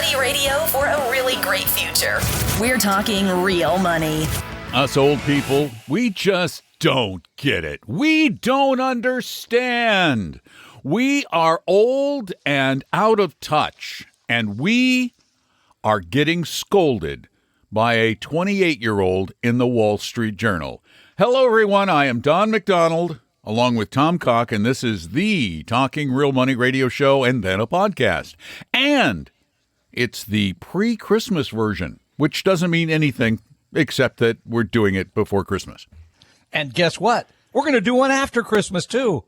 Money Radio for a really great future. We're talking real money. Us old people, we just don't get it. We don't understand. We are old and out of touch, and we are getting scolded by a 28-year-old in the Wall Street Journal. Hello, everyone. I am Don McDonald, along with Tom Cock, and this is the Talking Real Money radio show and then a podcast. And it's the pre-Christmas version, which doesn't mean anything except that we're doing it before Christmas. And guess what? We're going to do one after Christmas, too.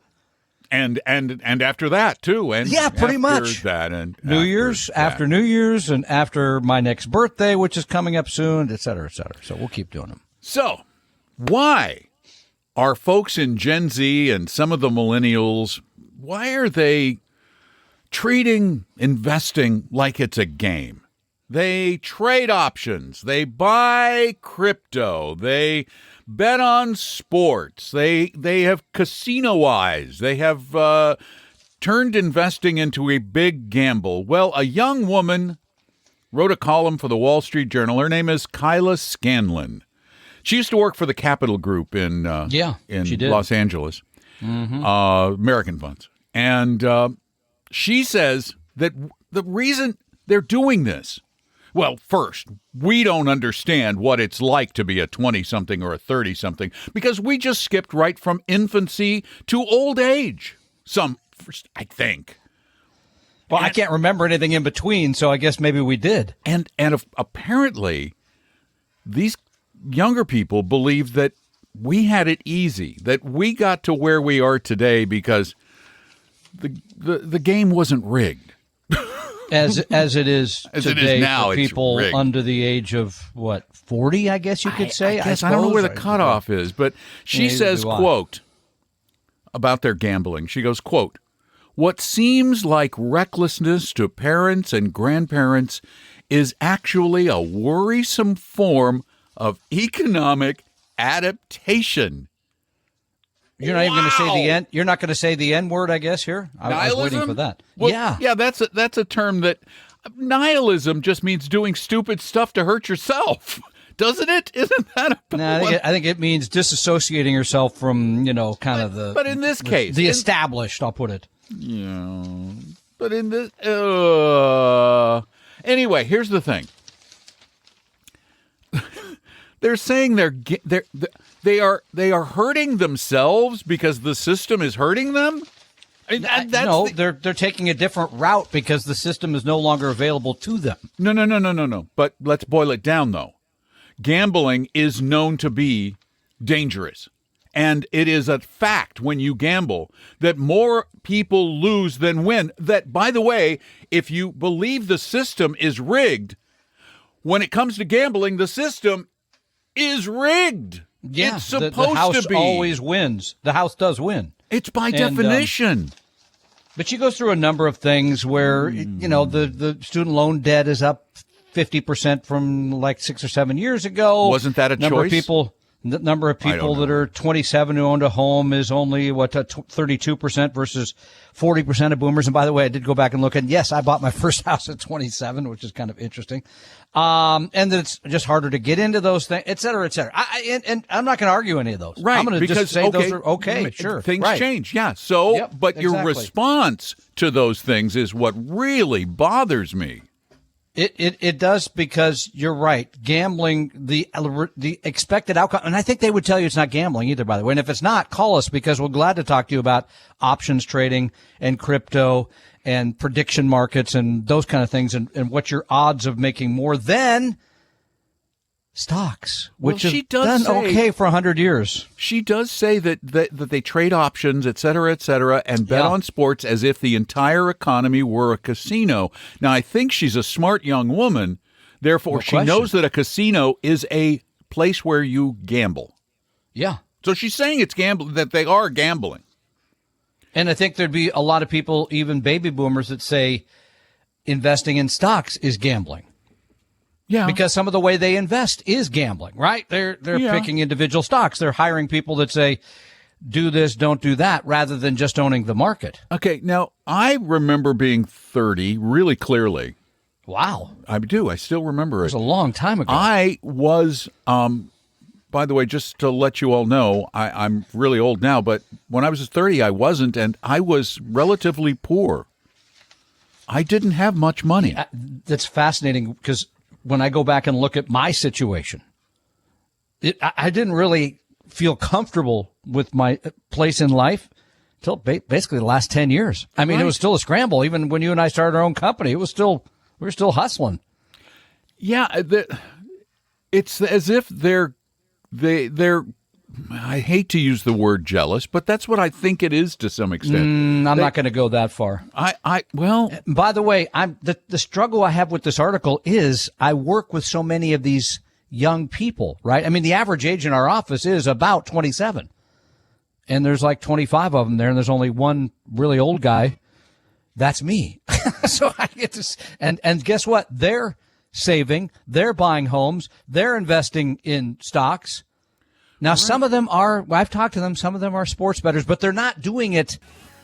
And after that, too. And yeah, pretty much. That and New Year's, after New Year's, and after my next birthday, which is coming up soon, et cetera, et cetera. So we'll keep doing them. So why are folks in Gen Z and some of the millennials, why are they treating investing like it's a game? They trade options. They buy crypto. They bet on sports. They have casino eyes. They have turned investing into a big gamble. Well, a young woman wrote a column for the Wall Street Journal. Her name is Kyla Scanlon. She used to work for the Capital Group in Los Angeles, American Funds. And she says that the reason they're doing this, well, first, we don't understand what it's like to be a 20-something or a 30-something because we just skipped right from infancy to old age. I think. Well, I can't remember anything in between, so I guess maybe we did. And apparently, these younger people believe that we had it easy, that we got to where we are today because the game wasn't rigged. As it is today now, for people under the age of, 40, I guess you could say? I don't know where the cutoff is, but she says, quote, about their gambling. She goes, quote, "What seems like recklessness to parents and grandparents is actually a worrisome form of economic adaptation." You're not even going to say the N. You're not going to say the N word, I guess. Here, I was waiting for that. Well, yeah. That's a term that nihilism just means doing stupid stuff to hurt yourself, doesn't it? Isn't that? I think it means disassociating yourself from kind of the. But in this case, the established. I'll put it. Yeah. But in this. Anyway, here's the thing. They're saying they are hurting themselves because the system is hurting them. They're taking a different route because the system is no longer available to them. No. But let's boil it down, though. Gambling is known to be dangerous, and it is a fact when you gamble that more people lose than win. That, by the way, if you believe the system is rigged, when it comes to gambling, the system is rigged. Yeah, it's supposed the house to be. Always wins. The house does win. It's by definition. But she goes through a number of things where, the student loan debt is up 50% from like 6 or 7 years ago. Wasn't that a choice? The number of people that are 27 who owned a home is only 32% versus 40% of boomers. And by the way, I did go back and look, and yes, I bought my first house at 27, which is kind of interesting. And that it's just harder to get into those things, et cetera, et cetera. And I'm not going to argue any of those. Right. I'm going to just say those are okay. Sure. Things change. Yeah. So, but your response to those things is what really bothers me. It does, because you're right. Gambling, the expected outcome, and I think they would tell you it's not gambling either, by the way. And if it's not, call us, because we're glad to talk to you about options trading and crypto and prediction markets and those kind of things, and what your odds of making more than stocks, which have done okay for 100 years. She does say that they trade options, et cetera, and bet on sports as if the entire economy were a casino. Now, I think she's a smart young woman. Therefore, she knows that a casino is a place where you gamble. Yeah. So she's saying it's gambling, that they are gambling. And I think there'd be a lot of people, even baby boomers, that say investing in stocks is gambling. Yeah. Because some of the way they invest is gambling, right? They're picking individual stocks. They're hiring people that say, do this, don't do that, rather than just owning the market. Okay. Now, I remember being 30 really clearly Wow. I do. I still remember It it. was a long time ago. I was, by the way, just to let you all know, I'm really old now, but when I was 30, I wasn't, and I was relatively poor. I didn't have much money. That's fascinating because when I go back and look at my situation, I didn't really feel comfortable with my place in life until basically the last 10 years. I mean, It was still a scramble. Even when you and I started our own company, we were still hustling. Yeah, it's as if they're I hate to use the word jealous, but that's what I think it is to some extent. I'm not going to go that far. Well, by the way, the struggle I have with this article is I work with so many of these young people, right? I mean, the average age in our office is about 27, and there's like 25 of them there, and there's only one really old guy. That's me. So I get to, and guess what? They're saving, they're buying homes, they're investing in stocks. Now, Some of them are, I've talked to them, some of them are sports bettors, but they're not doing it.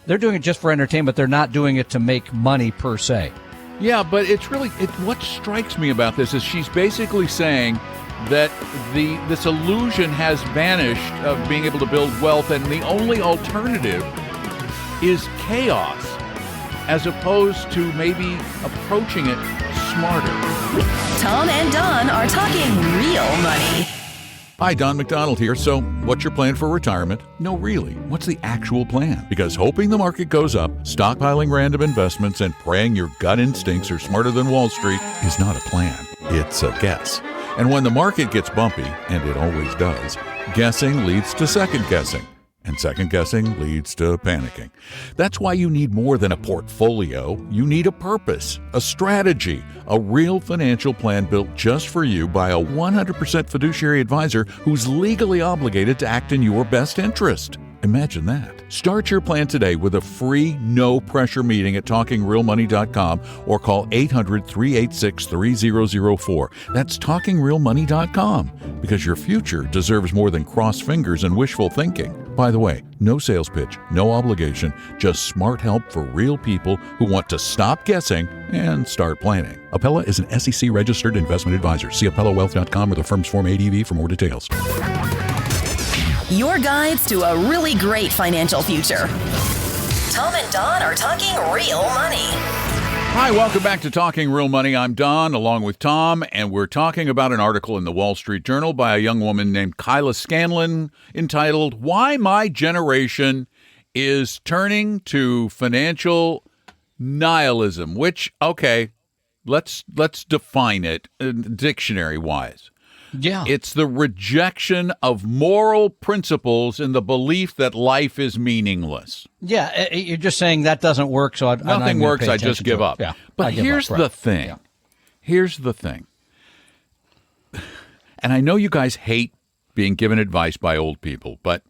They're doing it just for entertainment. They're not doing it to make money per se. Yeah, but it's really, what strikes me about this is she's basically saying that this illusion has vanished of being able to build wealth, and the only alternative is chaos, as opposed to maybe approaching it smarter. Tom and Don are talking real money. Hi, Don McDonald here. So, what's your plan for retirement? No, really. What's the actual plan? Because hoping the market goes up, stockpiling random investments, and praying your gut instincts are smarter than Wall Street is not a plan. It's a guess. And when the market gets bumpy, and it always does, guessing leads to second guessing. And second guessing leads to panicking. That's why you need more than a portfolio. You need a purpose, a strategy, a real financial plan built just for you by a 100% fiduciary advisor who's legally obligated to act in your best interest. Imagine that. Start your plan today with a free, no-pressure meeting at TalkingRealMoney.com or call 800-386-3004. That's TalkingRealMoney.com, because your future deserves more than crossed fingers and wishful thinking. By the way, no sales pitch, no obligation, just smart help for real people who want to stop guessing and start planning. Appella is an SEC-registered investment advisor. See AppellaWealth.com or the firm's Form ADV for more details. Your guides to a really great financial future. Tom and Don are talking real money. Hi, welcome back to Talking Real Money. I'm Don, along with Tom, and we're talking about an article in the Wall Street Journal by a young woman named Kyla Scanlon entitled, Why My Generation is Turning to Financial Nihilism, which, okay, let's define it dictionary-wise. Yeah. It's the rejection of moral principles and the belief that life is meaningless. Yeah, you're just saying that doesn't work, so nothing works, I just give up. Yeah, but here's the thing. Yeah. Here's the thing. And I know you guys hate being given advice by old people, but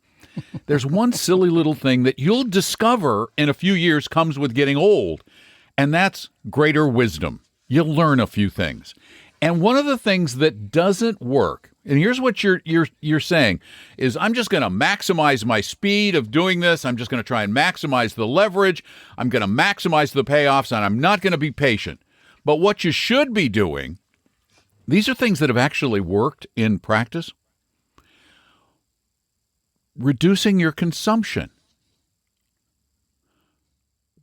there's one silly little thing that you'll discover in a few years comes with getting old, and that's greater wisdom. You'll learn a few things. And one of the things that doesn't work, and here's what you're saying, is I'm just going to maximize my speed of doing this. I'm just going to try and maximize the leverage. I'm going to maximize the payoffs, and I'm not going to be patient. But what you should be doing, these are things that have actually worked in practice. Reducing your consumption.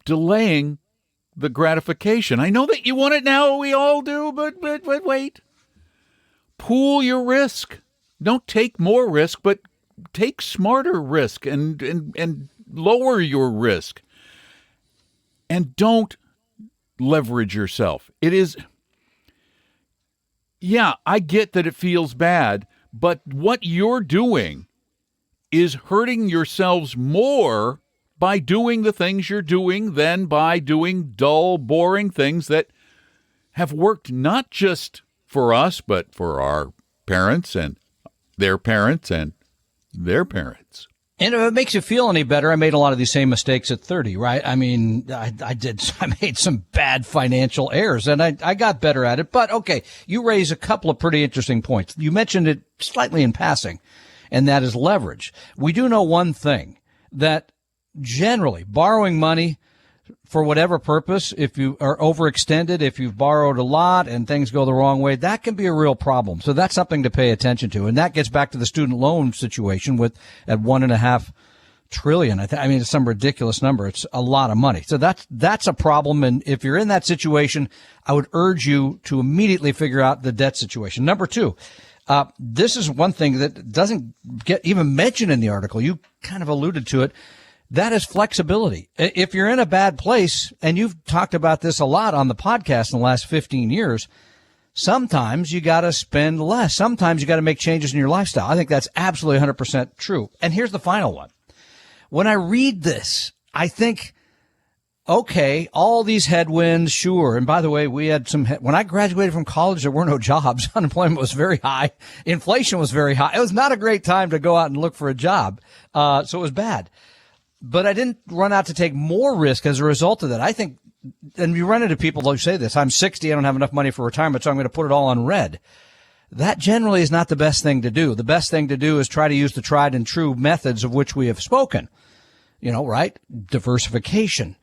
Delaying the gratification. I know that you want it now, we all do, but wait. Pool your risk. Don't take more risk, but take smarter risk and lower your risk. And don't leverage yourself. It is, yeah, I get that it feels bad, but what you're doing is hurting yourselves more by doing the things you're doing than by doing dull, boring things that have worked not just for us, but for our parents and their parents and their parents. And if it makes you feel any better, I made a lot of these same mistakes at 30, right? I mean, I made some bad financial errors and I got better at it. But okay, you raise a couple of pretty interesting points. You mentioned it slightly in passing, and that is leverage. We do know one thing, that generally borrowing money for whatever purpose, if you are overextended, if you've borrowed a lot and things go the wrong way, that can be a real problem. So that's something to pay attention to. And that gets back to the student loan situation at $1.5 trillion. I mean, it's some ridiculous number. It's a lot of money. So that's a problem. And if you're in that situation, I would urge you to immediately figure out the debt situation. Number two, this is one thing that doesn't get even mentioned in the article. You kind of alluded to it. That is flexibility. If you're in a bad place, and you've talked about this a lot on the podcast in the last 15 years, sometimes you got to spend less. Sometimes you got to make changes in your lifestyle. I think that's absolutely 100% true. And here's the final one. When I read this, I think, okay, all these headwinds, sure. And by the way, we had when I graduated from college, there were no jobs. Unemployment was very high. Inflation was very high. It was not a great time to go out and look for a job. So it was bad. But I didn't run out to take more risk as a result of that. I think, and you run into people who say this, I'm 60, I don't have enough money for retirement, so I'm going to put it all on red. That generally is not the best thing to do. The best thing to do is try to use the tried and true methods of which we have spoken. Right? Diversification,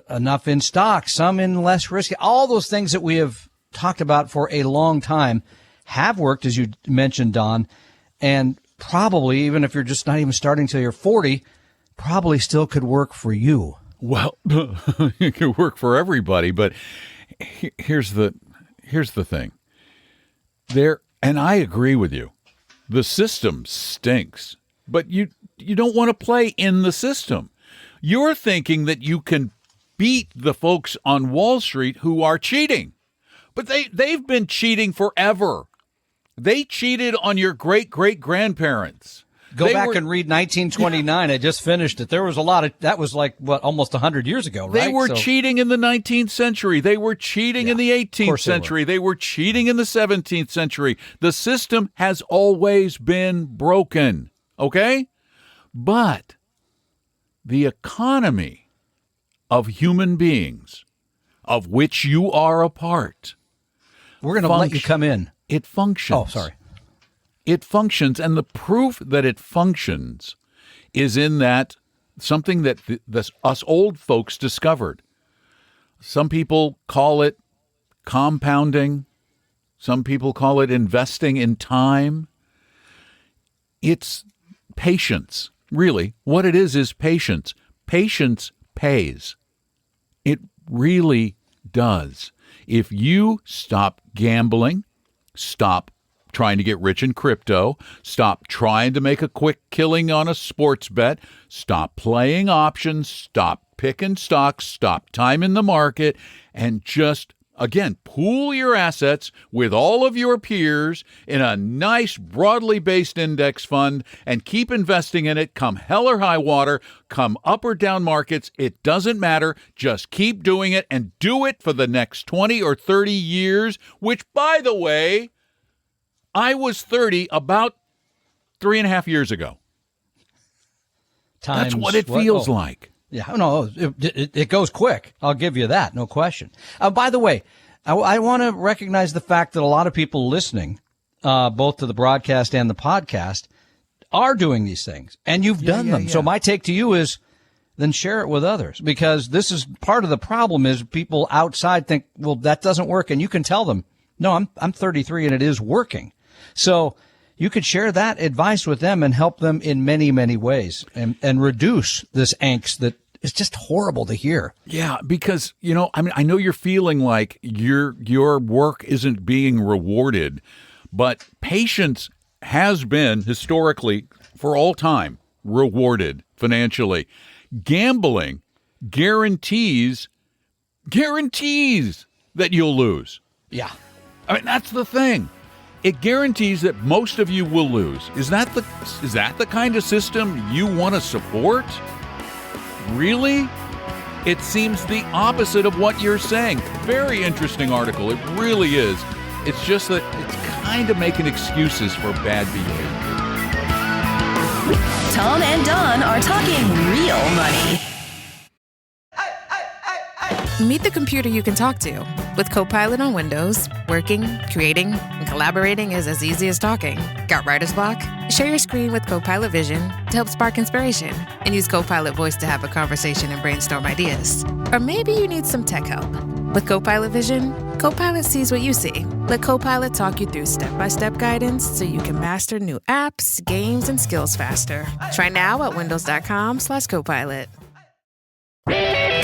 enough in stock, some in less risky. All those things that we have talked about for a long time have worked, as you mentioned, Don, and probably, even if you're just not even starting till you're 40, probably still could work for you. Well, it could work for everybody, but here's the thing. And I agree with you. The system stinks, but you don't want to play in the system. You're thinking that you can beat the folks on Wall Street who are cheating, but they've been cheating forever. They cheated on your great-great-grandparents. Go back and read 1929. I just finished it. There was a lot of, that was like, almost 100 years ago, right? They were cheating in the 19th century. They were cheating in the 18th century. They were cheating in the 17th century. The system has always been broken, okay? But the economy of human beings, of which you are a part, we're going to let you come in. It functions. Oh, sorry. It functions, and the proof that it functions is in that something that us old folks discovered. Some people call it compounding. Some people call it investing in time. It's patience. Really, what it is patience. Patience pays. It really does. If you stop gambling, stop trying to get rich in crypto, stop trying to make a quick killing on a sports bet, stop playing options, stop picking stocks, stop timing the market, and just, again, pool your assets with all of your peers in a nice, broadly based index fund and keep investing in it, come hell or high water, come up or down markets. It doesn't matter. Just keep doing it, and do it for the next 20 or 30 years, which, by the way, I was 30 about 3.5 years ago. That's what it feels like. Yeah, no, it goes quick. I'll give you that, no question. By the way, I want to recognize the fact that a lot of people listening, both to the broadcast and the podcast, are doing these things, and you've done them. Yeah. So my take to you is, then share it with others, because this is part of the problem. Is people outside think, well, that doesn't work, and you can tell them, no, I'm 33 and it is working. So you could share that advice with them and help them in many, many ways, and reduce this angst that is just horrible to hear. Yeah, because, I know you're feeling like your work isn't being rewarded, but patience has been historically, for all time, rewarded financially. Gambling guarantees that you'll lose. Yeah. That's the thing. It guarantees that most of you will lose. Is that the kind of system you want to support? Really? It seems the opposite of what you're saying. Very interesting article. It really is. It's just that it's kind of making excuses for bad behavior. Tom and Don are talking real money. Meet the computer you can talk to. With Copilot on Windows, working, creating, and collaborating is as easy as talking. Got writer's block? Share your screen with Copilot Vision to help spark inspiration, and use Copilot Voice to have a conversation and brainstorm ideas. Or maybe you need some tech help. With Copilot Vision, Copilot sees what you see. Let Copilot talk you through step-by-step guidance so you can master new apps, games, and skills faster. Try now at windows.com/Copilot.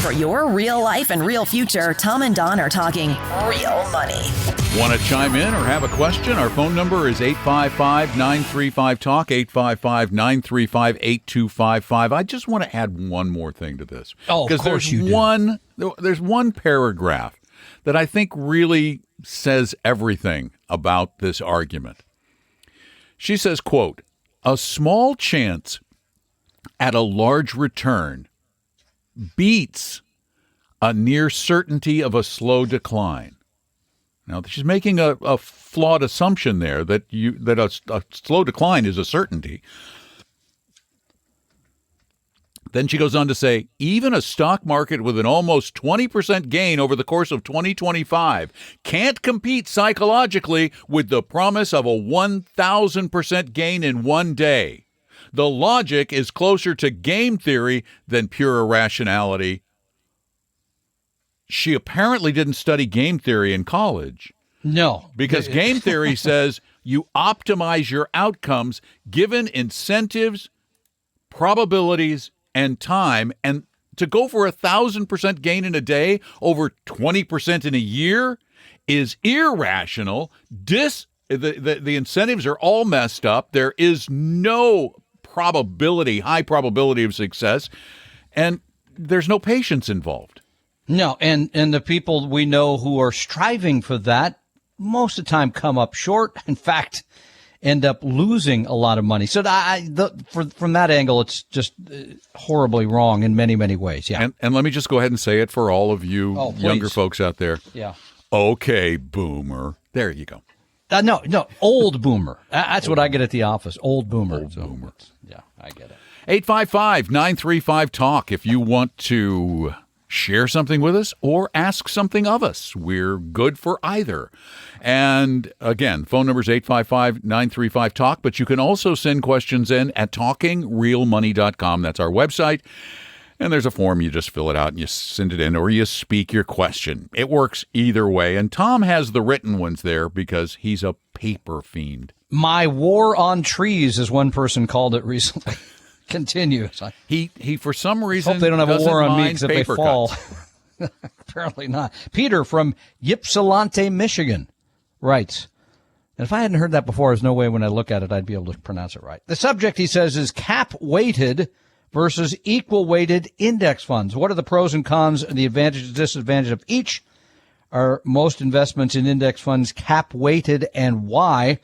For your real life and real future, Tom and Don are talking real money. Want to chime in or have a question? Our phone number is 855-935-TALK, 855-935-8255. I just want to add one more thing to this. Oh, of course you do. There's one paragraph that I think really says everything about this argument. She says, quote, "A small chance at a large return beats a near certainty of a slow decline." Now, she's making a flawed assumption there that a slow decline is a certainty. Then she goes on to say, even a stock market with an almost 20% gain over the course of 2025 can't compete psychologically with the promise of a 1,000% gain in one day. The logic is closer to game theory than pure irrationality. She apparently didn't study game theory in college. No. Because game theory says you optimize your outcomes given incentives, probabilities, and time. And to go for 1,000% gain in a day over 20% in a year is irrational. The incentives are all messed up. There is no high probability of success, and there's no patience involved. No, and the people we know who are striving for that most of the time come up short. In fact, end up losing a lot of money. So from that angle, it's just horribly wrong in many, many ways. Yeah. And let me just go ahead and say it for all of you younger folks out there. Yeah. Okay, boomer. There you go. No, old boomer. That's what I get at the office. Old boomer. Old boomer. Yeah, I get it. 855-935-TALK if you want to share something with us or ask something of us. We're good for either. And again, phone number is 855-935-TALK, but you can also send questions in at talkingrealmoney.com. That's our website. And there's a form. You just fill it out and you send it in, or you speak your question. It works either way. And Tom has the written ones there because he's a paper fiend. My war on trees, as one person called it recently, continues. He for some reason hope they don't have a war on me because if they fall. Apparently not. Peter from Ypsilanti, Michigan writes, and if I hadn't heard that before, there's no way when I look at it I'd be able to pronounce it right. The subject, he says, is cap-weighted versus equal-weighted index funds. What are the pros and cons and the advantages and disadvantages of each? Are most investments in index funds cap-weighted, and why?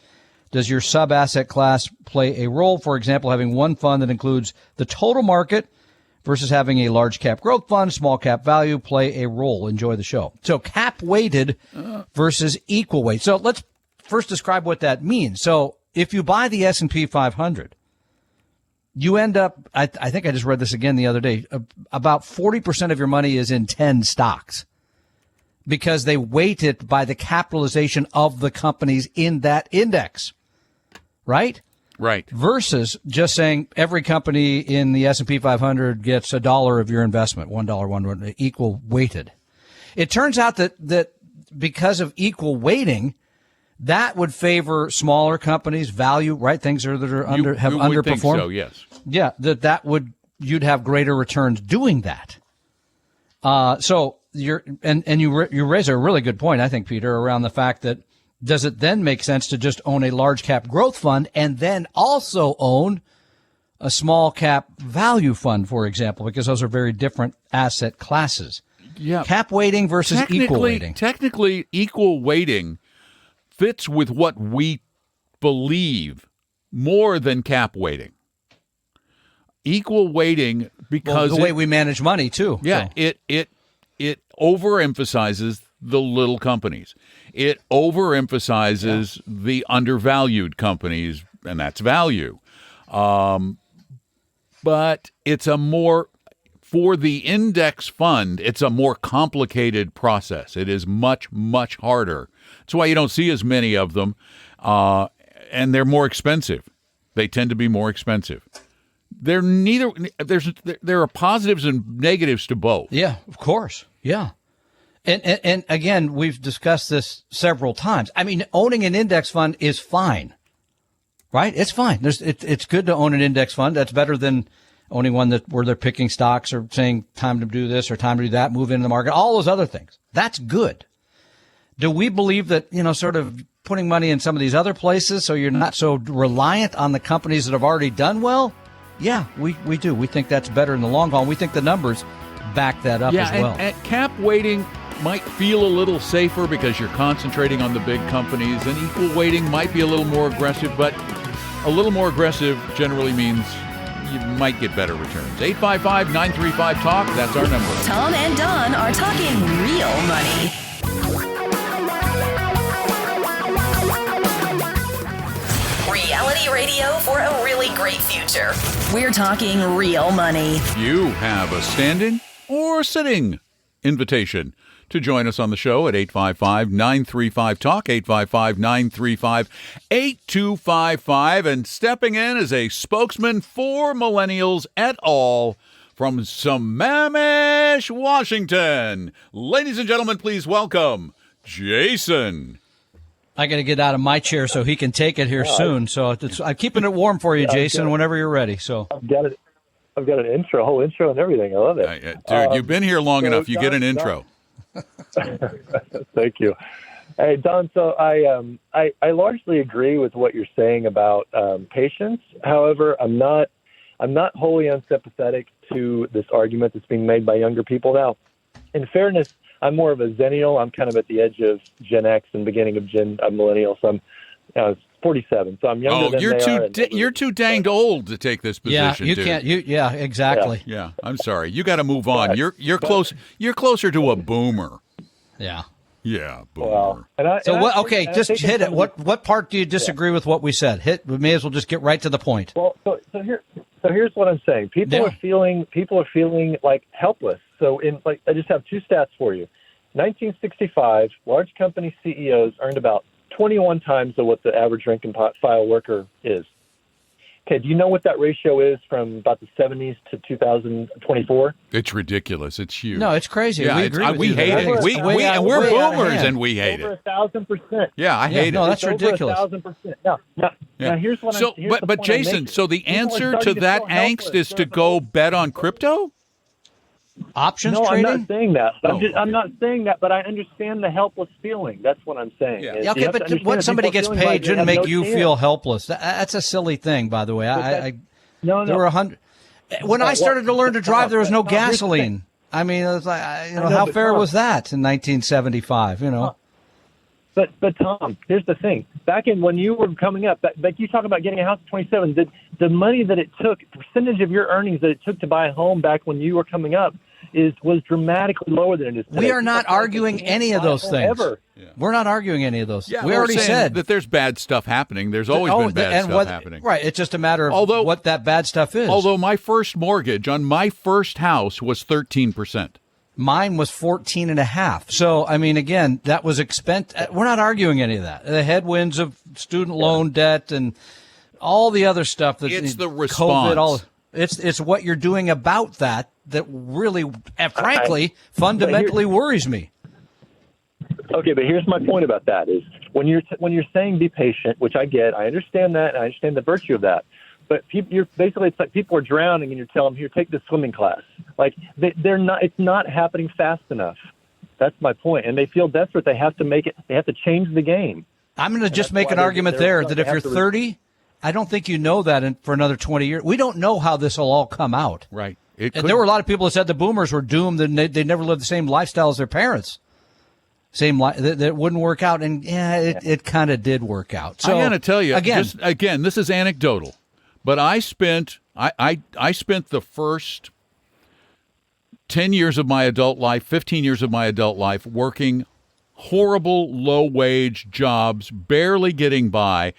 Does your sub-asset class play a role? For example, having one fund that includes the total market versus having a large-cap growth fund, small-cap value play a role. Enjoy the show. So cap-weighted versus equal-weight. So let's first describe what that means. So if you buy the S&P 500, you end up, I think I just read this again the other day, about 40% of your money is in 10 stocks because they weight it by the capitalization of the companies in that index, right? Right. Versus just saying every company in the S&P 500 gets $1 of your investment, $1, equal weighted. It turns out that because of equal weighting, that would favor smaller companies, value, right? Things that are underperformed. Think so, yes. Yeah, you'd have greater returns doing that. So you raise a really good point, I think, Peter, around the fact that does it then make sense to just own a large cap growth fund and then also own a small cap value fund, for example, because those are very different asset classes. Yeah. Cap weighting versus equal weighting. Technically, equal weighting fits with what we believe more than cap weighting. Equal weighting because the way we manage money too. Yeah, so. It overemphasizes the little companies. It overemphasizes the undervalued companies, and that's value. But it's a more for the index fund, it's a more complicated process. It is much, much harder. That's why you don't see as many of them, and they're more expensive. They tend to be more expensive. They're neither. There are positives and negatives to both. Yeah, of course. Yeah. And again, we've discussed this several times. I mean, owning an index fund is fine, right? It's fine. It's good to own an index fund. That's better than owning one where they're picking stocks or saying time to do this or time to do that, move into the market, all those other things. That's good. Do we believe that, sort of putting money in some of these other places so you're not so reliant on the companies that have already done well? Yeah, we do. We think that's better in the long haul. We think the numbers back that up as well. And cap weighting might feel a little safer because you're concentrating on the big companies, and equal weighting might be a little more aggressive, but a little more aggressive generally means you might get better returns. 855-935-TALK, that's our number. Tom and Don are talking real money. Reality radio for a really great future. We're talking real money. You have a standing or sitting invitation to join us on the show at 855-935-TALK, 855-935-8255. And stepping in as a spokesman for Millennials et al. From Sammamish, Washington. Ladies and gentlemen, please welcome Jason. I got to get out of my chair so he can take it here soon. So I'm keeping it warm for you, Jason, whenever you're ready. So I've got an intro, a whole intro and everything. I love it. Dude, you've been here long enough. You get an intro. Thank you. Hey, Don, so I largely agree with what you're saying about patience. However, I'm not wholly unsympathetic to this argument that's being made by younger people now. In fairness, I'm more of a Zennial. I'm kind of at the edge of Gen X and beginning of Millennial. So I'm 47. So I'm younger than they are. You're too danged old to take this position. Yeah, you dude. can't. Yeah, exactly. Yeah, I'm sorry. You got to move on. You're close. You're closer to a boomer. Yeah. Yeah, boomer. Well, just hit it. What part do you disagree with what we said? We may as well just get right to the point. Well, so here's what I'm saying. People are feeling like helpless. So I just have two stats for you. 1965, large company CEOs earned about 21 times what the average rank and file worker is. Okay, do you know what that ratio is from about the 70s to 2024? It's ridiculous. It's huge. No, it's crazy. Yeah, we agree with we you. hate it. We're boomers and we hate over it. 1,000%. Yeah, I hate it. No, that's ridiculous. Over 1,000%. Now here's what I'm. But Jason, so the answer to that angst is to go bet on crypto? Options no, trading? I'm not saying that. I'm not saying that, but I understand the helpless feeling. That's what I'm saying. Yeah. Okay, but when somebody gets paid shouldn't make you feel helpless. That's a silly thing, by the way. No. There were 100. When I started to learn to drive, there was no gasoline. I mean, it was like, how fair was that in 1975? But Tom, here's the thing. Back in when you were coming up, like you talk about getting a house at 27, the money that it took, percentage of your earnings that it took to buy a home back when you were coming up was dramatically lower than it is today. We are not arguing any of those things. Ever. Yeah. We're not arguing any of those. Yeah, we already said that there's bad stuff happening. There's always been bad stuff happening. Right. It's just a matter of what that bad stuff is. Although my first mortgage on my first house was 13%. Mine was 14.5. So, I mean, again, that was expensive. We're not arguing any of that. The headwinds of student loan debt and all the other stuff. It's the response. COVID, it's what you're doing about that really, frankly, fundamentally worries me. Okay, but here's my point about that is when you're saying be patient, which I get, I understand that, and I understand the virtue of that. But it's like people are drowning, and you're telling them, here, take this swimming class. Like they're not. It's not happening fast enough. That's my point, and they feel desperate. They have to make it. They have to change the game. I'm going to just make an argument there that if you're 30, I don't think you know that for another 20 years. We don't know how this will all come out. Right. And there were a lot of people that said the boomers were doomed and they never lived the same lifestyle as their parents. That wouldn't work out, and it kind of did work out. So I got to tell you again, this is anecdotal. But I spent the first 10 years of my adult life, 15 years of my adult life working horrible low-wage jobs, barely getting by.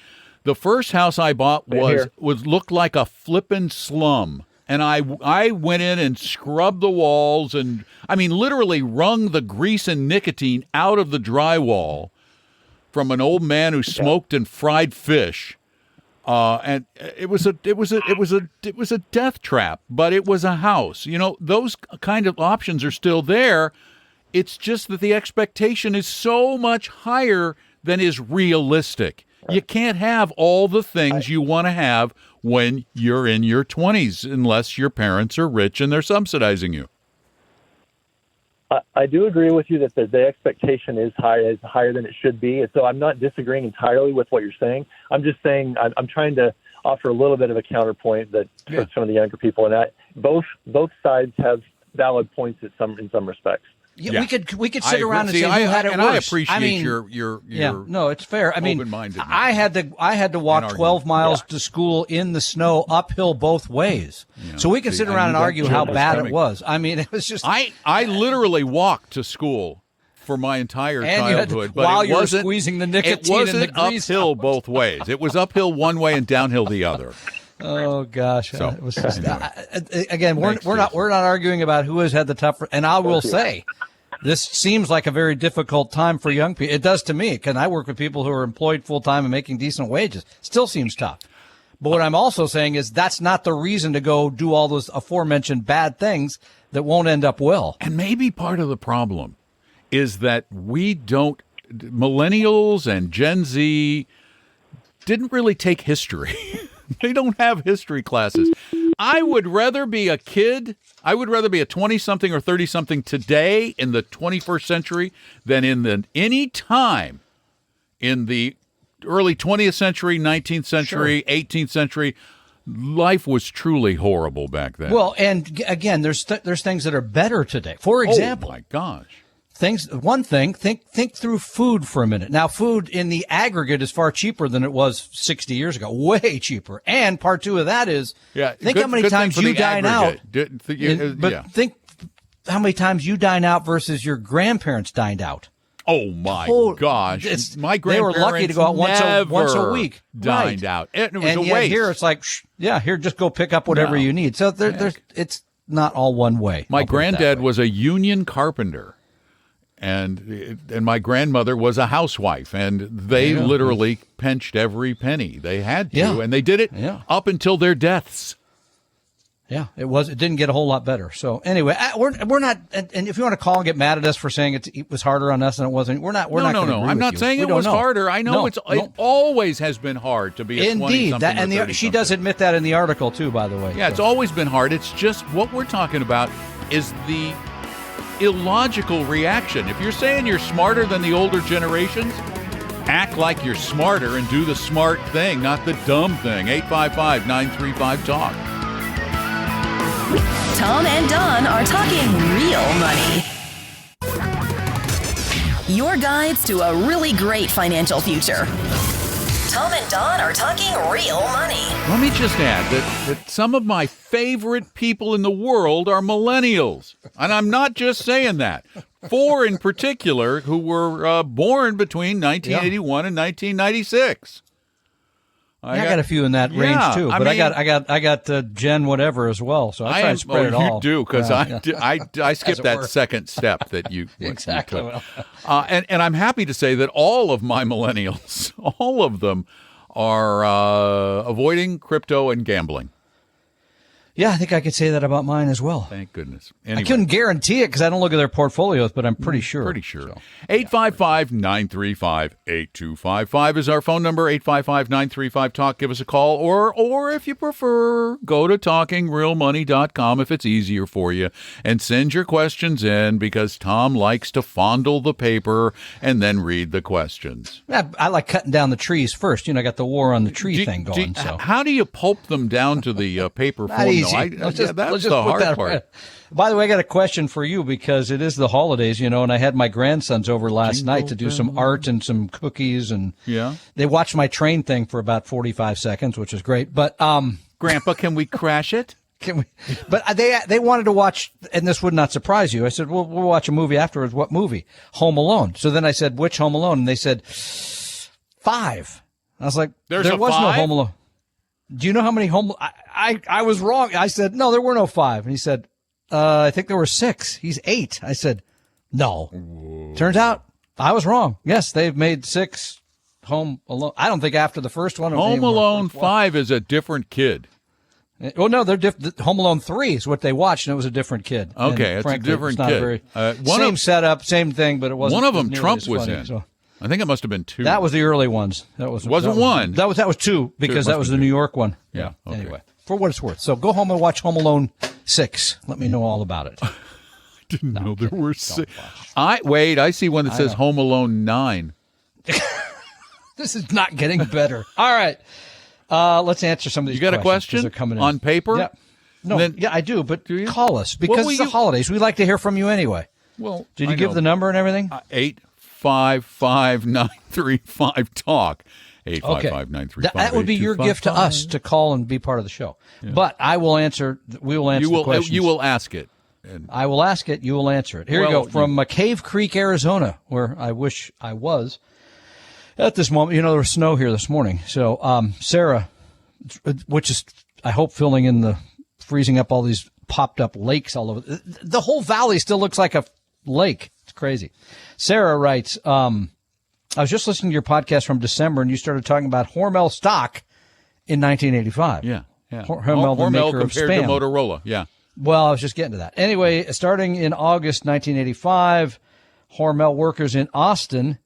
The first house I bought looked like a flippin' slum. And I went in and scrubbed the walls and, I mean, literally wrung the grease and nicotine out of the drywall from an old man who smoked and fried fish. And it was a death trap, but it was a house. You know, those kind of options are still there. It's just that the expectation is so much higher than is realistic. You can't have all the things you want to have when you're in your 20s, unless your parents are rich and they're subsidizing you. I do agree with you that the expectation is higher than it should be. So I'm not disagreeing entirely with what you're saying. I'm just saying I'm trying to offer a little bit of a counterpoint that for some of the younger people, and both sides have valid points in some respects. Yeah, we could sit around and say who had it worse. I appreciate your no, it's fair. I mean, open-mindedness. I had to walk 12 miles to school in the snow uphill both ways. Yeah. So we can sit around and argue how bad it was. I mean, it was just I literally walked to school for my entire childhood, but while you were squeezing the nicotine and the grease uphill both ways. It was uphill one way and downhill the other. Oh gosh! So, it was just, again, we're not arguing about who has had the tougher. And I will say, this seems like a very difficult time for young people. It does to me, because I work with people who are employed full time and making decent wages. Still seems tough. But what I'm also saying is that's not the reason to go do all those aforementioned bad things that won't end up well. And maybe part of the problem is that millennials and Gen Z didn't really take history. They don't have history classes. I would rather be a kid. I would rather be a 20-something or 30-something today in the 21st century than in any time in the early 20th century, 19th century, 18th century. Life was truly horrible back then. Well, and again, there's things that are better today. For example, oh my gosh. Think through food for a minute. Now, food in the aggregate is far cheaper than it was 60 years ago. Way cheaper. And part two of that is, think how many times you dine out. Think how many times you dine out versus your grandparents dined out. Oh my gosh! My grandparents they were lucky to go out once a week. Dined out. It was and a waste. Here it's like, here, just go pick up whatever you need. So it's not all one way. My granddad was a union carpenter. And my grandmother was a housewife, and they literally pinched every penny they had to, and they did it up until their deaths. Yeah, it didn't get a whole lot better. So anyway, we're not. And if you want to call and get mad at us for saying it was harder on us than it wasn't, we're not. No. I'm not saying it was harder. I know it always has been hard to be a 20-something. And she does admit that in the article too, by the way. Yeah, It's always been hard. It's just what we're talking about is the illogical reaction. If you're saying you're smarter than the older generations, act like you're smarter and do the smart thing, not the dumb thing. 855-935-TALK. Tom and Don are talking real money. Your guides to a really great financial future. Tom and Don are talking real money. Let me just add that some of my favorite people in the world are millennials. And I'm not just saying that. 4 in particular who were born between 1981 and 1996. I got a few in that range too, but I got Gen whatever as well. So I try and spread it all. You do, because I skipped that second step that you exactly. You took. And I'm happy to say that all of my millennials, all of them, are avoiding crypto and gambling. Yeah, I think I could say that about mine as well. Thank goodness. Anyway. I couldn't guarantee it because I don't look at their portfolios, but I'm pretty sure. So. 855-935-8255 is our phone number. 855-935-TALK. Give us a call. Or if you prefer, go to talkingrealmoney.com if it's easier for you. And send your questions in because Tom likes to fondle the paper and then read the questions. Yeah, I like cutting down the trees first. I got the war on the tree thing going. How do you pulp them down to the paper form? Easy. That's the hard part. By the way, I got a question for you because it is the holidays, and I had my grandsons over last night to do some art and some cookies, and they watched my train thing for about 45 seconds, which is great. But Grandpa, can we crash it? Can we? But they wanted to watch, and this would not surprise you. I said, we'll watch a movie afterwards. What movie? Home Alone. So then I said, which Home Alone? And they said 5. I was like, there was no Home Alone. Do you know how many home? I was wrong. I said, no, there were no 5. And he said, I think there were 6. He's 8. I said, no. Whoa. Turns out I was wrong. Yes, they've made 6 Home Alone. I don't think after the first one. Home Alone 5 is a different kid. Well, no, they're different. Home Alone 3 is what they watched, and it was a different kid. Okay, it's frankly, a different it's kid. Same setup, same thing, but it wasn't. One of them, Trump was funny, in. So. I think it must have been 2. That was the early ones. Wasn't one. That was 2 because that was the New York one. Yeah. Okay. Anyway, for what it's worth. So go home and watch Home Alone 6. Let me know all about it. I didn't know there were 6. I see one that says Home Alone 9. This is not getting better. All right. Let's answer some of these questions. You got a question coming in. on paper? Yeah. No, I do, but call us because it's the holidays. We like to hear from you anyway. Well, did you give the number and everything? 855-935-TALK. 855-935-8255. That would be your gift to us to call and be part of the show. Yeah. But I will answer. We will answer the questions. You will ask it. I will ask it. You will answer it. Here we go. From Cave Creek, Arizona, where I wish I was at this moment. There was snow here this morning. So Sarah, which is, I hope, filling in freezing up all these popped up lakes all over. The whole valley still looks like a lake. It's crazy. Sarah writes, I was just listening to your podcast from December, and you started talking about Hormel stock in 1985. Yeah. Hormel compared to Motorola. Yeah. Well, I was just getting to that. Anyway, starting in August 1985, Hormel workers in Austin,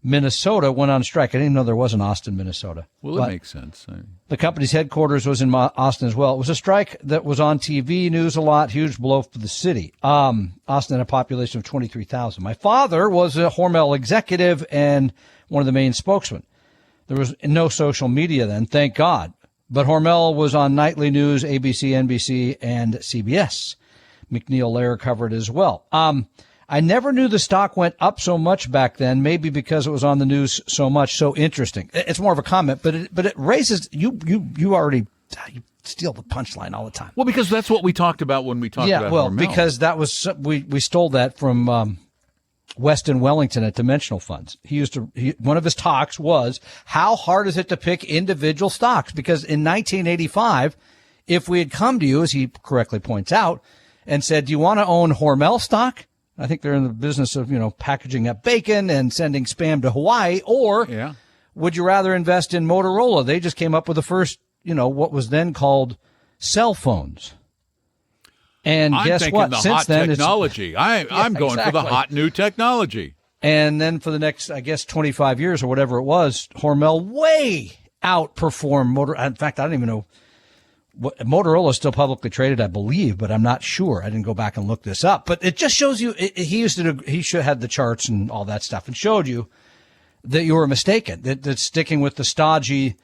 Minnesota went on strike. I didn't know there was an Austin, Minnesota. Well, it makes sense. The company's headquarters was in Austin as well. It was a strike that was on TV news a lot, huge blow for the city. Austin had a population of 23,000. My father was a Hormel executive and one of the main spokesmen. There was no social media then, thank God. But Hormel was on nightly news, ABC, NBC, and CBS. McNeil Lehrer covered as well. I never knew the stock went up so much back then, maybe because it was on the news so much. So interesting. It's more of a comment, but it raises, you steal the punchline all the time. Well, because that's what we talked about when we talked about Hormel. Because that was, we stole that from, Weston Wellington at Dimensional Funds. One of his talks was, how hard is it to pick individual stocks? Because in 1985, if we had come to you, as he correctly points out, and said, do you want to own Hormel stock? I think they're in the business of, packaging up bacon and sending spam to Hawaii. Or would you rather invest in Motorola? They just came up with the first, what was then called cell phones. And guess what? Since then, technology. I'm going for the hot new technology. And then for the next, 25 years or whatever it was, Hormel way outperformed Motorola. In fact, I don't even know. Motorola is still publicly traded, I believe, but I'm not sure. I didn't go back and look this up. But it just shows you, he should have had the charts and all that stuff and showed you that you were mistaken, that sticking with the stodgy.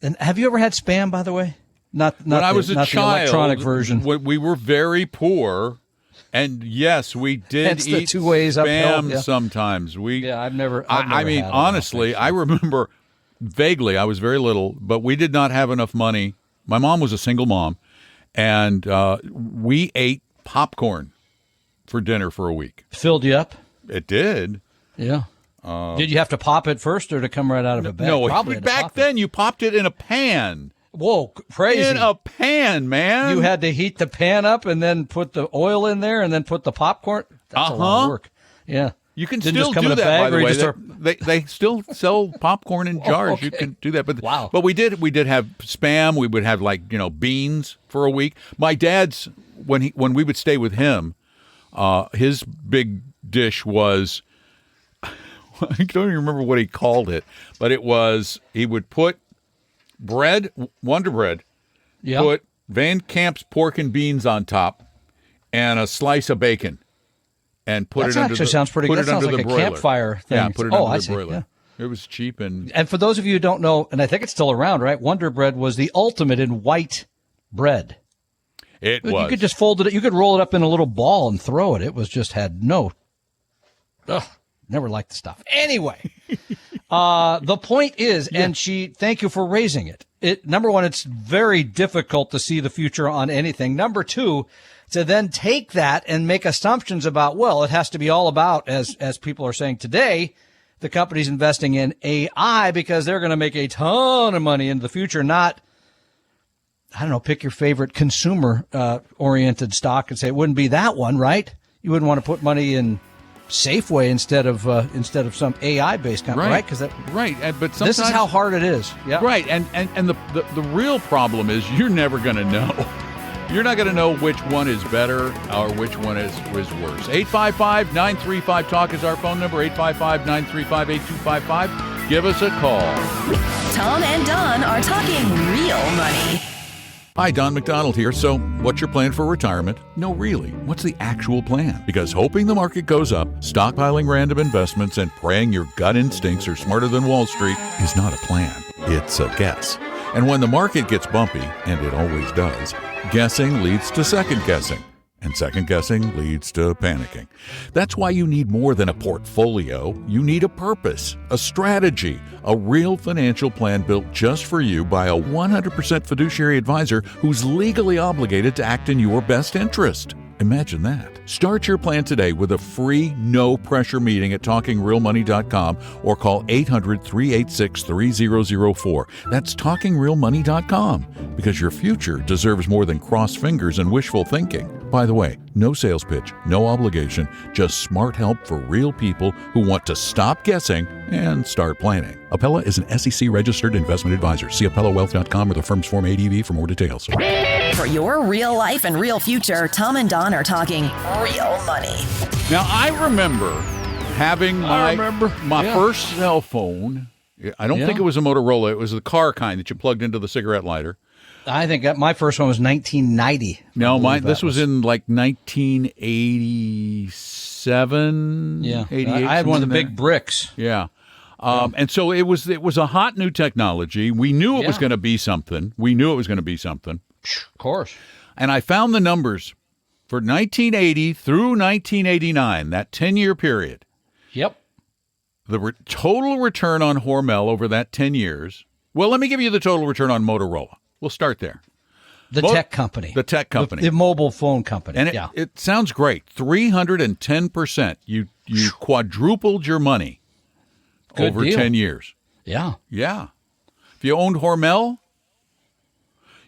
And have you ever had spam, by the way? Not when I was a child, the electronic version. We were very poor, and yes, we did eat spam sometimes. I've never I mean, honestly, I remember vaguely. I was very little, but we did not have enough money. My mom was a single mom, and we ate popcorn for dinner for a week. Filled you up? It did. Yeah. Did you have to pop it first, or to come right out of a bag? No, back then you popped it in a pan. Whoa, crazy. In a pan, man. You had to heat the pan up and then put the oil in there and then put the popcorn. That's a lot of work. Yeah. You can still do that, by the way. They still sell popcorn in jars. Okay. You can do that. But, wow. But we did have Spam. We would have, beans for a week. My dad's, when we would stay with him, his big dish was, I don't even remember what he called it, but it was, he would put bread, Wonder Bread, put Van Camp's pork and beans on top, and a slice of bacon, and put it under the sounds pretty good. That sounds like a campfire thing. Yeah, put it under the broiler. Yeah. It was cheap and for those of you who don't know, and I think it's still around, right? Wonder Bread was the ultimate in white bread. It was. You could just fold it. You could roll it up in a little ball and throw it. It was just had no. Ugh, never liked the stuff. Anyway. The point is, and thank you for raising it. Number one, it's very difficult to see the future on anything. Number two, to then take that and make assumptions about, well, it has to be all about, as people are saying today, the company's investing in AI because they're going to make a ton of money in the future, not I don't know, pick your favorite consumer oriented stock and say it wouldn't be that one, right? You wouldn't want to put money in Safeway instead of some AI based company, right? Because right. But this is how hard it is. Yeah. Right. And the real problem is you're never going to know. You're not going to know which one is better or which one is worse. 855-935-TALK is our phone number, 855-935-8255. Give us a call. Tom and Don are talking real money. Hi, Don McDonald here. So, what's your plan for retirement? No, really. What's the actual plan? Because hoping the market goes up, stockpiling random investments, and praying your gut instincts are smarter than Wall Street is not a plan. It's a guess. And when the market gets bumpy, and it always does, guessing leads to second guessing. And second guessing leads to panicking. That's why you need more than a portfolio. You need a purpose, a strategy, a real financial plan built just for you by a 100% fiduciary advisor who's legally obligated to act in your best interest. Imagine that. Start your plan today with a free, no-pressure meeting at talkingrealmoney.com or call 800-386-3004. That's talkingrealmoney.com, because your future deserves more than crossed fingers and wishful thinking. By the way, no sales pitch, no obligation, just smart help for real people who want to stop guessing and start planning. Appella is an SEC-registered investment advisor. See AppellaWealth.com or the firm's Form ADV for more details. For your real life and real future, Tom and Don are talking real money. Now, I remember having my first cell phone. I don't think it was a Motorola. It was the car kind that you plugged into the cigarette lighter. I think my first one was 1990. No, this was in like 1987. Yeah, 88. I had one of the big bricks. Yeah. And so it was a hot new technology. We knew it was going to be something. Of course. And I found the numbers for 1980 through 1989, that 10-year period. Yep. The total return on Hormel over that 10 years. Well, let me give you the total return on Motorola. We'll start there. The tech company. The tech company. The mobile phone company. And it sounds great. 310%. You quadrupled your money over 10 years. Yeah. Yeah. If you owned Hormel,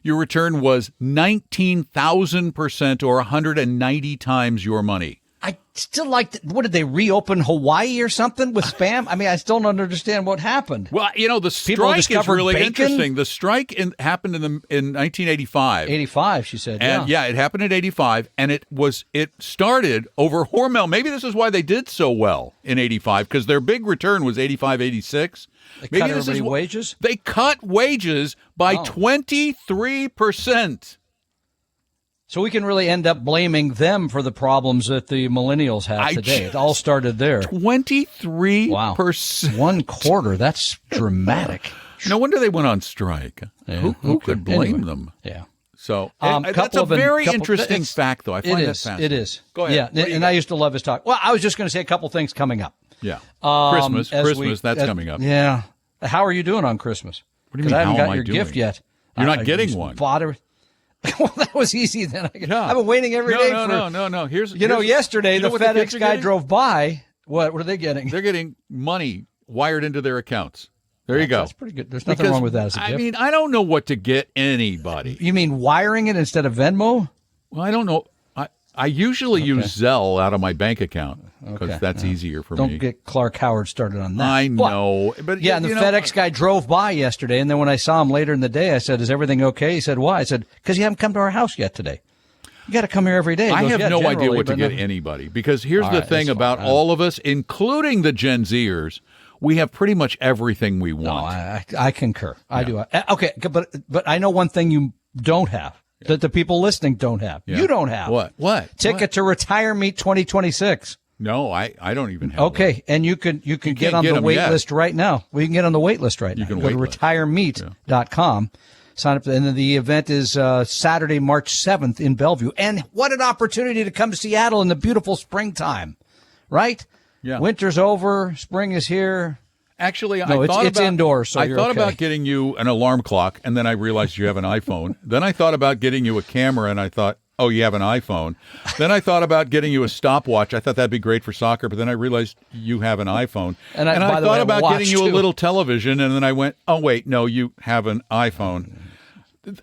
your return was 19,000% or 190 times your money. I still like, what did they reopen Hawaii or something with spam? I mean, I still don't understand what happened. Well, the strike is really interesting. The strike happened in 1985. 85, she said. And it happened in 85, and it started over Hormel. Maybe this is why they did so well in 85, because their big return was 85, 86. They cut everybody wages? They cut wages by 23%. So we can really end up blaming them for the problems that the millennials have today. It all started there. 23%. Wow. 1 quarter. That's dramatic. No wonder they went on strike. Yeah, who could blame them? Yeah. So that's a very interesting fact, though. I find that fascinating. It is. Go ahead. Yeah, and I used to love his talk. Well, I was just going to say a couple things coming up. Yeah. Christmas, that's coming up. Yeah. How are you doing on Christmas? What do you mean, I haven't how got am your I doing? gift yet. You're not getting one. Well, that was easy then. I've been waiting every day for... No. Yesterday the FedEx guy drove by. What are they getting? They're getting money wired into their accounts. There you go. That's pretty good. There's nothing wrong with that as a gift. I mean, I don't know what to get anybody. You mean wiring it instead of Venmo? Well, I don't know. I usually use Zelle out of my bank account because that's easier for me. Don't get Clark Howard started on that. I know. But yeah, and the FedEx guy drove by yesterday, and then when I saw him later in the day, I said, "Is everything okay?" He said, "Why?" I said, "Because you haven't come to our house yet today. You got to come here every day." I have no idea what to get anybody, because here's the thing about all of us, including the Gen Zers. We have pretty much everything we want. No, I concur. I do. Okay, but I know one thing you don't have. That the people listening don't have. Yeah. You don't have. What? Ticket to Retire Meet 2026. No, I don't even have one. And you can get on the wait list right now. Well, you can get on the wait list right now. You can go to retiremeet.com. Sign up. And then the event is Saturday, March 7th in Bellevue. And what an opportunity to come to Seattle in the beautiful springtime, right? Yeah. Winter's over. Spring is here. Actually, it's indoors, so I thought about getting you an alarm clock, and then I realized you have an iPhone. Then I thought about getting you a camera, and I thought, oh, you have an iPhone. Then I thought about getting you a stopwatch. I thought that'd be great for soccer, but then I realized you have an iPhone. And I thought about getting you a little television, and then I went, oh, wait, no, you have an iPhone.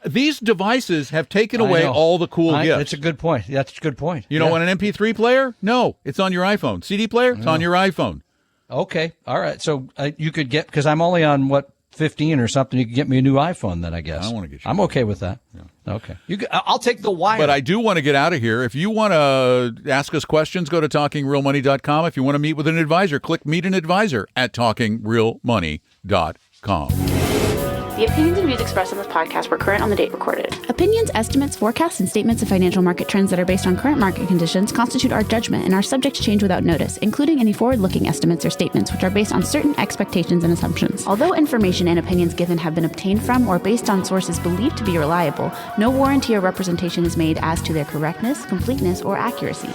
These devices have taken away all the cool gifts. That's a good point. That's a good point. You don't want an MP3 player? No, it's on your iPhone. CD player? It's on your iPhone. Okay. All right. So you could get, because I'm only on 15 or something. You could get me a new iPhone then, I guess. I want to get you. I'm okay with that. Yeah. Okay. I'll take the wire. But I do want to get out of here. If you want to ask us questions, go to talkingrealmoney.com. If you want to meet with an advisor, click Meet an Advisor at talkingrealmoney.com. The opinions and views expressed on this podcast were current on the date recorded. Opinions, estimates, forecasts, and statements of financial market trends that are based on current market conditions constitute our judgment and are subject to change without notice, including any forward-looking estimates or statements which are based on certain expectations and assumptions. Although information and opinions given have been obtained from or based on sources believed to be reliable, no warranty or representation is made as to their correctness, completeness, or accuracy.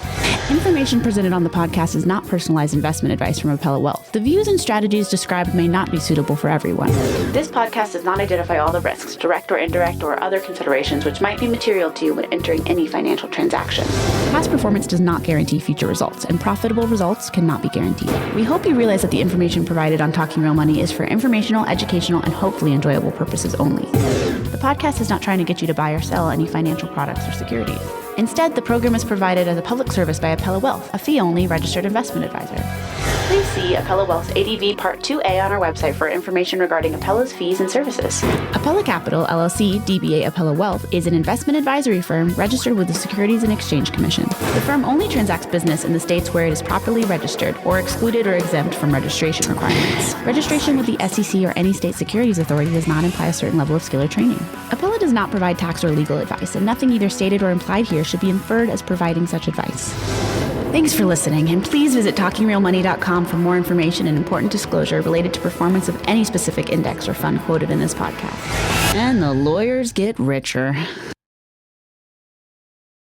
Information presented on the podcast is not personalized investment advice from Appellate Wealth. The views and strategies described may not be suitable for everyone. This podcast does not identify all the risks, direct or indirect, or other considerations which might be material to you when entering any financial transaction. Past performance does not guarantee future results, and profitable results cannot be guaranteed. We hope you realize that the information provided on Talking Real Money is for informational, educational, and hopefully enjoyable purposes only. The podcast is not trying to get you to buy or sell any financial products or securities. Instead, the program is provided as a public service by Appellate Wealth, a fee-only registered investment advisor. Please see Appellate Wealth's ADV Part 2A on our website for information regarding Appellate's fees and services. Appellate Capital, LLC, DBA Appellate Wealth, is an investment advisory firm registered with the Securities and Exchange Commission. The firm only transacts business in the states where it is properly registered or excluded or exempt from registration requirements. Registration with the SEC or any state securities authority does not imply a certain level of skill or training. Appellate does not provide tax or legal advice, and nothing either stated or implied here should be inferred as providing such advice. Thanks for listening, and please visit TalkingRealMoney.com for more information and important disclosure related to performance of any specific index or fund quoted in this podcast. And the lawyers get richer.